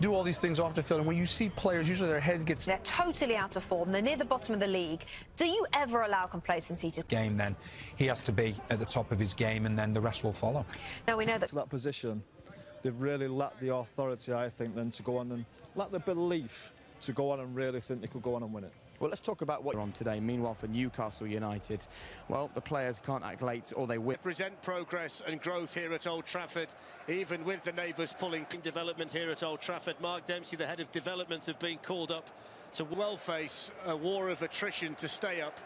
do all these things off the field, and when you see players, usually their head gets... They're totally out of form. They're near the bottom of the league. Do you ever allow complacency to... Game, then he has to be at the top of his game, and then the rest will follow. Now, we know that... To that position, they've really lacked the authority, I think, then to go on and lack the belief to go on and really think they could go on and win it. Well, let's talk about what we're on today. Meanwhile, for Newcastle United, well, the players can't act late or they will. Present progress and growth here at Old Trafford, even with the neighbours pulling development here at Old Trafford. Mark Dempsey, the head of development, have been called up to well face a war of attrition to stay up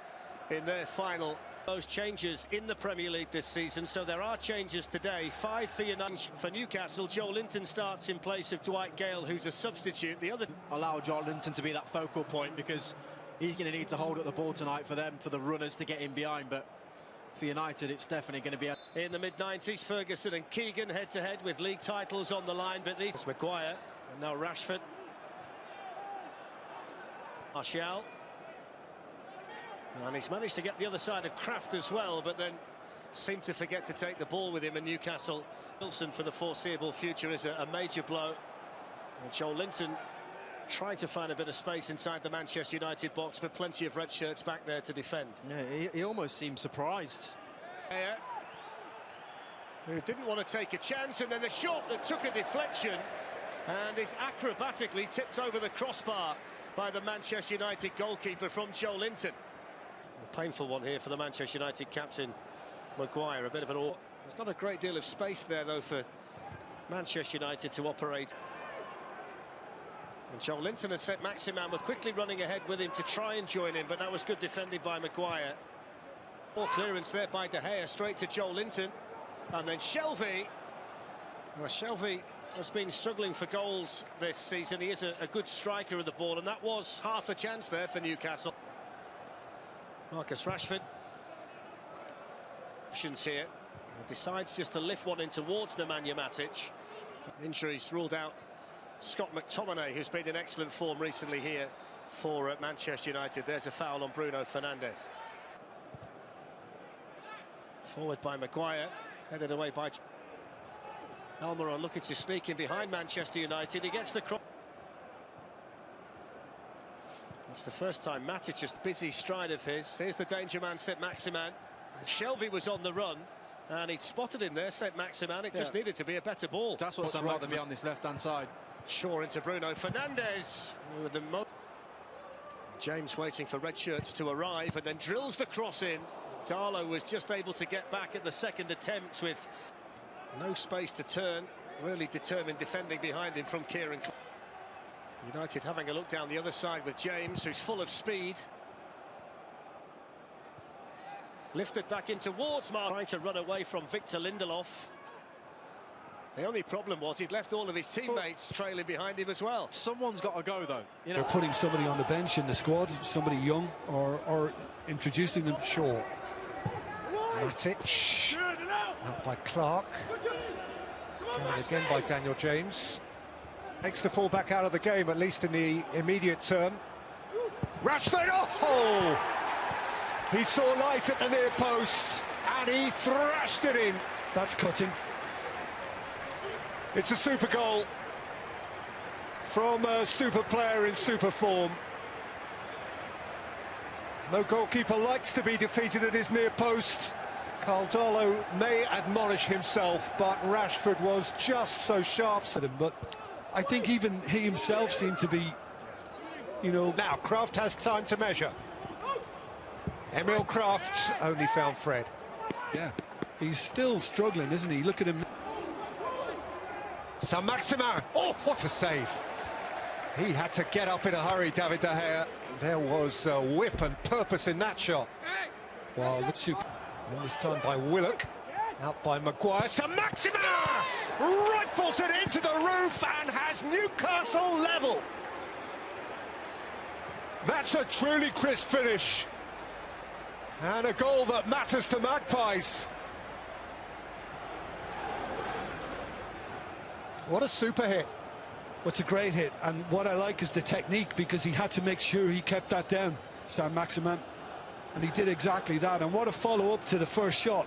in their final. Those changes in the Premier League this season, so there are changes today. 5 for United. For Newcastle, Joe Linton starts in place of Dwight Gale, who's a substitute. The other... Allow Joe Linton to be that focal point, because he's going to need to hold up the ball tonight for them, for the runners to get in behind. But for United, it's definitely going to be... In the mid-90s, Ferguson and Keegan head-to-head with league titles on the line, but these... Maguire, and now Rashford. Martial. And he's managed to get the other side of Kraft as well, but then seemed to forget to take the ball with him. And Newcastle, Wilson for the foreseeable future is a major blow. And Joe Linton trying to find a bit of space inside the Manchester United box, but plenty of red shirts back there to defend. Yeah, he almost seemed surprised. Who didn't want to take a chance, and then the shot that took a deflection and is acrobatically tipped over the crossbar by the Manchester United goalkeeper from Joe Linton. A painful one here for the Manchester United captain, Maguire. A bit of an... There's not a great deal of space there, though, for Manchester United to operate. And Joe Linton and St Maximin were quickly running ahead with him to try and join him, but that was good defending by Maguire. More clearance there by De Gea, straight to Joe Linton. And then Shelvey. Well, Shelvey has been struggling for goals this season. He is a good striker of the ball, and that was half a chance there for Newcastle. Marcus Rashford. Options here. He decides just to lift one in towards Nemanja Matic. Injuries ruled out Scott McTominay, who's been in excellent form recently here for Manchester United. There's a foul on Bruno Fernandes. Forward by Maguire, headed away by Almiron, looking to sneak in behind Manchester United. He gets the cross. It's the first time Matic, just busy stride of his. Here's the danger man, St Maximin. Shelvey was on the run, and he'd spotted him there, St Maximin. It just needed to be a better ball. That's what's right to be on this left-hand side. Shaw into Bruno Fernandes. With the James waiting for red shirts to arrive, and then drills the cross in. Darlow was just able to get back at the second attempt with no space to turn. Really determined defending behind him from Kieran. United having a look down the other side with James, who's full of speed. Lifted back in towards Mark, trying to run away from Victor Lindelof. The only problem was he'd left all of his teammates trailing behind him as well. Someone's got to go, though. You know, they're putting somebody on the bench in the squad, somebody young, or introducing them. Sure. Matic, out by Clark. Carried again by Daniel James. Takes the full-back out of the game, at least in the immediate term. Rashford, oh! He saw light at the near post, and he thrashed it in. That's cutting. It's a super goal from a super player in super form. No goalkeeper likes to be defeated at his near post. Carl Darlow may admonish himself, but Rashford was just so sharp. But I think even he himself seemed to be, you know... Now, Kraft has time to measure. Emil Kraft only found Fred. Yeah, he's still struggling, isn't he? Look at him. St Maximin, oh, what a save. He had to get up in a hurry, David De Gea. There was whip and purpose in that shot. Wow, let's see. And this time by Willock, out by Maguire. St Maximin rifles it into the roof and has Newcastle level. That's a truly crisp finish. And a goal that matters to Magpies. What a super hit. What's a great hit, and what I like is the technique, because he had to make sure he kept that down, St Maximin, and he did exactly that. And what a follow-up to the first shot,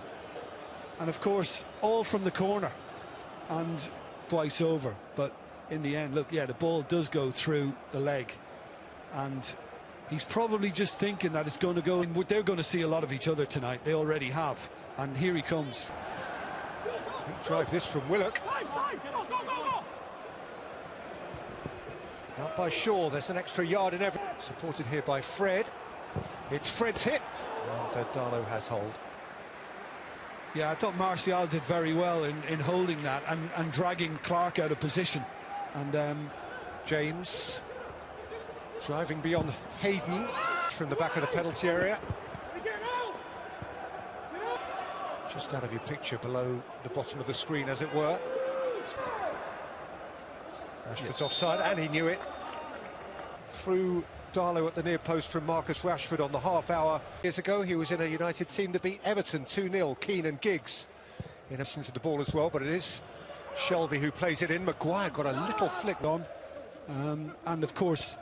and of course all from the corner and twice over. But in the end. Look, yeah, the ball does go through the leg, and he's probably just thinking that it's going to go in. They're going to see a lot of each other tonight. They already have, and here he comes. Drive this from Willock. Out by Shaw, there's an extra yard in every. Supported here by Fred. It's Fred's hit, and Darlow has hold. Yeah, I thought Martial did very well in holding that and dragging Clark out of position. And James driving beyond Hayden from the back of the penalty area. Just out of your picture, below the bottom of the screen, as it were. Rashford's offside, and he knew it. Through Darlow at the near post from Marcus Rashford on the half hour. Years ago, he was in a United team that beat Everton 2-0. Keane and Giggs in absence of the ball as well, but it is Shelvey who plays it in. Maguire got a little flick on. and of course,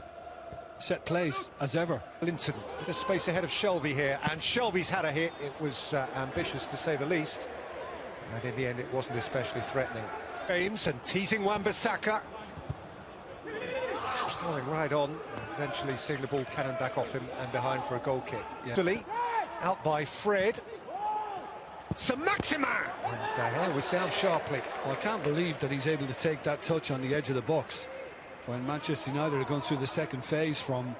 set plays as ever. Linton, bit of space ahead of Shelvey here, and Shelvey's had a hit. It was ambitious to say the least, and in the end it wasn't especially threatening. James and teasing Wan-Bissaka, going right on, and eventually seeing the ball cannon back off him and behind for a goal kick. Yeah. Out by Fred. Saint-Maximin! And Daher was down sharply. Well, I can't believe that he's able to take that touch on the edge of the box when Manchester United are going through the second phase from,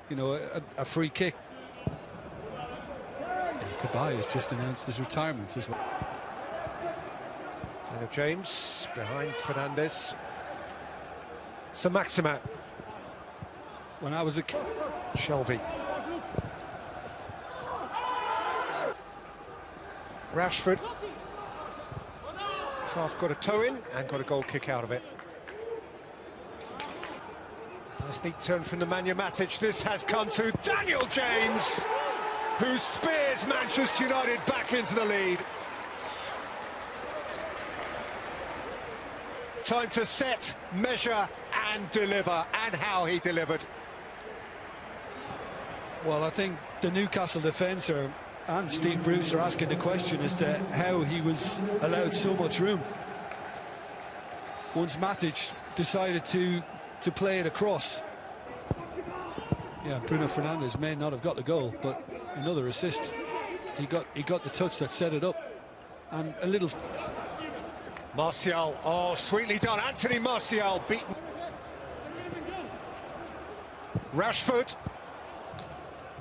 you know, a free kick. Kabay has just announced his retirement as well. James behind Fernandes. Saint-Maximin. When I was a kid. Shelvey. Rashford. Kraft got a toe in and got a goal kick out of it. Nice neat turn from the Nemanja Matic. This has come to Daniel James, who spears Manchester United back into the lead. Time to set, measure and deliver, and how he delivered. Well, I think the Newcastle defence and Steve Bruce are asking the question as to how he was allowed so much room. Once Matic decided to play it across. Yeah, Bruno Fernandes may not have got the goal, but another assist. He got the touch that set it up. And a little... Martial, oh, sweetly done. Anthony Martial beaten. Rashford.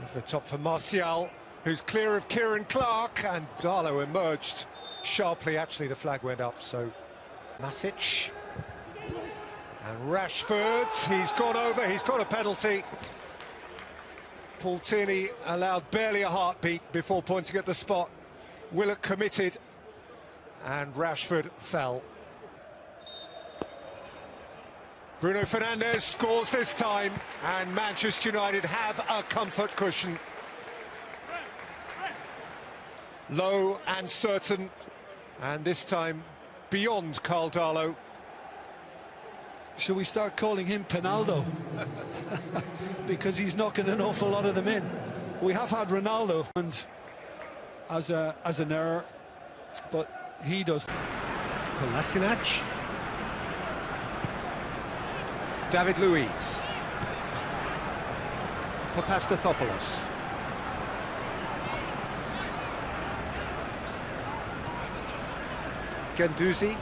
Over the top for Martial, who's clear of Kieran Clark, and Darlow emerged sharply. Actually, the flag went up, so Matic. And Rashford, he's gone over, he's got a penalty. Paul Tierney allowed barely a heartbeat before pointing at the spot. Willock committed, and Rashford fell. Bruno Fernandes scores this time, and Manchester United have a comfort cushion. Low and certain, and this time beyond Carl Darlow. Should we start calling him Penaldo? Because he's knocking an awful lot of them in. We have had Ronaldo and as an error, but he does. Kolasinac. David Luiz. Papastathopoulos. Guendouzi.